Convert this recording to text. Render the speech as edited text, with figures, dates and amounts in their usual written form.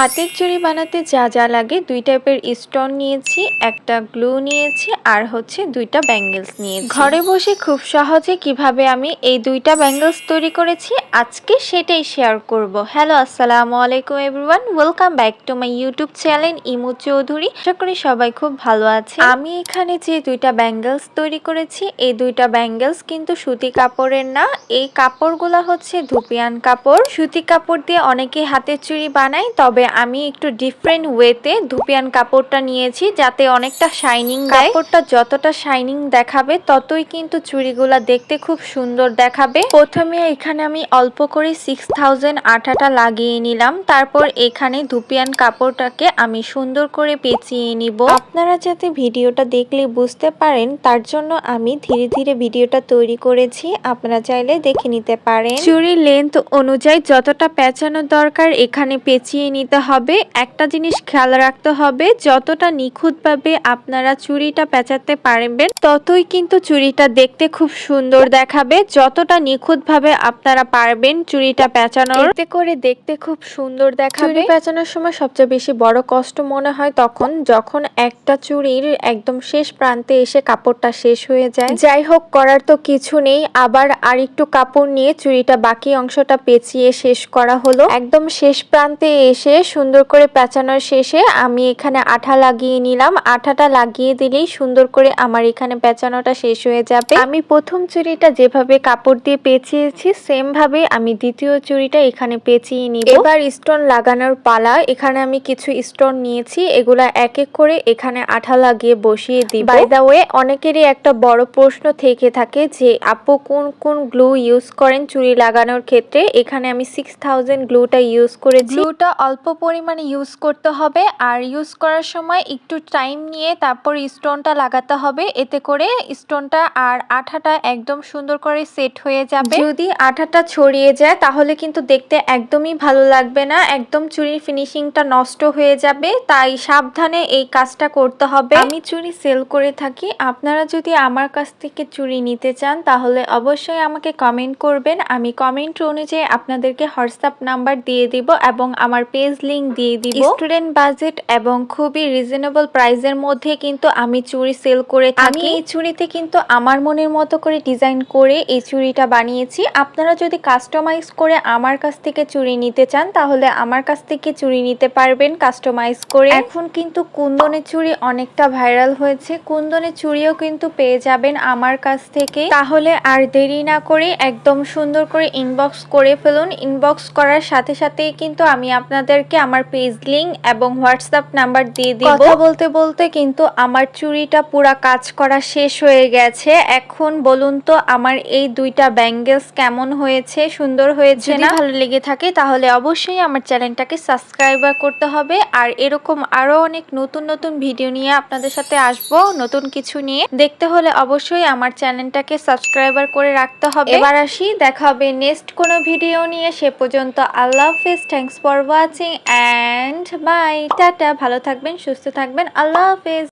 হাতের চুড়ি বানাতে যা যা লাগে দুই টাইপের স্টোন নিয়েছি, একটা গ্লু নিয়েছি আর হচ্ছে দুইটা ব্যাঙ্গেলস নিয়েছি। ঘরে বসে খুব সহজে কিভাবে আমি এই দুইটা ব্যাঙ্গেলস তৈরি করেছি আজকে সেটাই শেয়ার করব। হ্যালো, আসসালামু আলাইকুম everyone, welcome back to my YouTube channel ইমু চৌধুরী। আশা করি সবাই খুব ভালো আছে। আমি এখানে যে দুইটা ব্যাঙ্গেলস তৈরি করেছি এই দুইটা ব্যাঙ্গেলস কিন্তু সুতি কাপড়ের না, এই কাপড়গুলা হচ্ছে ধুপিয়ান কাপড়। সুতি কাপড় দিয়ে অনেকে হাতের চুড়ি বানায়, তবে আমি একটু ডিফারেন্ট ওয়েতে ধুপিয়ান কাপড়টা নিয়েছি যাতে অনেকটা শাইনিং দেয়। কাপড়টা যতটা শাইনিং দেখাবে ততই কিন্তু চুড়িগুলা দেখতে খুব সুন্দর দেখাবে। প্রথমে এখানে আমি অল্প করে 6000 আঠাটা লাগিয়ে নিলাম, তারপর এখানে ধুপিয়ান কাপড়টাকে আমি সুন্দর করে পেঁচিয়ে নিব। আপনারা যাতে ভিডিওটা দেখলে বুঝতে পারেন তার জন্য আমি ধীরে ধীরে ভিডিওটা তৈরি করেছি, আপনারা চাইলে দেখে নিতে পারেন। চুড়ির লেন্থ অনুযায়ী যতটা পেঁচানো দরকার এখানে পেঁচিয়ে নিতে হবে। একটা জিনিস খেয়াল রাখতে হবে, যতটা নিখুঁতভাবে আপনারা চুড়িটা পেঁচাতে পারবেন ততই কিন্তু চুড়িটা দেখতে খুব সুন্দর দেখাবে। যতটা নিখুঁতভাবে আপনারা পারবেন চুড়িটা পেঁচানোর, এতে করে দেখতে খুব সুন্দর দেখাবে। চুড়ি পেঁচানোর সময় সবচেয়ে বেশি বড় কষ্ট মনে হয় তখন যখন একটা চুড়ির একদম শেষ প্রান্তে এসে কাপড়টা শেষ হয়ে যায়। যাই হোক, করার তো কিছু নেই, আবার আরেকটু কাপড় নিয়ে চুড়িটা বাকি অংশটা পেঁচিয়ে শেষ করা হলো। একদম শেষ প্রান্তে এসে সুন্দর করে পেঁচানোর শেষে আমি এখানে আঠা লাগিয়ে নিলাম। আঠাটা লাগিয়ে দিলেই সুন্দর করে আমার এখানে পেঁচানোটা শেষ হয়ে যাবে। আমি প্রথম চুড়িটা যেভাবে কাপড় দিয়ে পেঁচিয়েছি সেম ভাবে আমি দ্বিতীয় চুড়িটা এখানে পেঁচিয়ে নিব। এবার স্টোন লাগানোর পালা। এখানে আমি কিছু স্টোন নিয়েছি, এগুলা এক এক করে এখানে আঠা লাগিয়ে বসিয়ে দিব। বাই দা ওয়ে, অনেকেরই একটা বড় প্রশ্ন থেকে থাকে যে আপু কোন কোন গ্লু ইউজ করেন চুড়ি লাগানোর ক্ষেত্রে। এখানে আমি 6000 গ্লুটা ইউজ করেছি। গ্লুটা অল্প পরিমাণে ইউজ করতে হবে আর ইউজ করার সময় একটু টাইম নিয়ে তারপর স্টোনটা লাগাতে হবে, এতে করে স্টোনটা আর আঠাটা একদম সুন্দর করে সেট হয়ে যাবে। যদি আঠাটা ছড়িয়ে যায় তাহলে কিন্তু দেখতে একদমই ভালো লাগবে না, একদম চুড়ির ফিনিশিংটা নষ্ট হয়ে যাবে। তাই সাবধানে এই কাজটা করতে হবে। আমি চুড়ি সেল করে থাকি, আপনারা যদি আমার কাছ থেকে চুড়ি নিতে চান তাহলে অবশ্যই আমাকে কমেন্ট করবেন। আমি কমেন্ট অনুযায়ী আপনাদেরকে হোয়াটসঅ্যাপ নাম্বার দিয়ে দিব এবং আমার পেজ লিংক দিয়ে দিব। স্টুডেন্ট বাজেট এবং খুবই রিজনেবল প্রাইসের মধ্যে কিন্তু আমি চুড়ি সেল করে থাকি। আমি এই চুড়িতে কিন্তু আমার মনের মতো করে ডিজাইন করে এই চুড়িটা বানিয়েছি। আপনারা যদি কাস্টমাইজ করে আমার কাছ থেকে চুড়ি নিতে চান তাহলে আমার কাছ থেকে চুড়ি নিতে পারবেন কাস্টমাইজ করে। এখন কিন্তু কুন্দনের চুড়ি অনেকটা ভাইরাল হয়েছে, কুন্দনের চুড়িও কিন্তু পেয়ে যাবেন আমার কাছ থেকে। তাহলে আর দেরি না করে একদম সুন্দর করে ইনবক্স করে ফেলুন। ইনবক্স করার সাথে সাথেই কিন্তু আমি আপনাদেরকে আমার পেজ লিংক এবং হোয়াটসঅ্যাপ নাম্বার দিয়ে দিব। কথা বলতে বলতে কিন্তু আমার চুড়িটা পুরা কাজ করা শেষ হয়ে গেছে। এখন বলুন তো আমার এই দুইটা ব্যাঙ্গেলস কেমন হয়েছে, সুন্দর হয়েছে না? ভালো লেগে থাকে তাহলে অবশ্যই আমার চ্যানেলটাকে সাবস্ক্রাইব করতে হবে। আর এরকম আরো অনেক নতুন নতুন ভিডিও নিয়ে আপনাদের সাথে আসবো, নতুন কিছু নিয়ে। দেখতে হলে অবশ্যই আমার চ্যানেলটাকে সাবস্ক্রাইবার করে রাখতে হবে। এবার আসি, দেখা হবে নেক্সট কোনো ভিডিও নিয়ে। সে পর্যন্ত আল্লাহ হাফেজ, thanks for watching and bye, tata. ভালো থাকবেন, সুস্থ থাকবেন, আল্লাহ হাফেজ।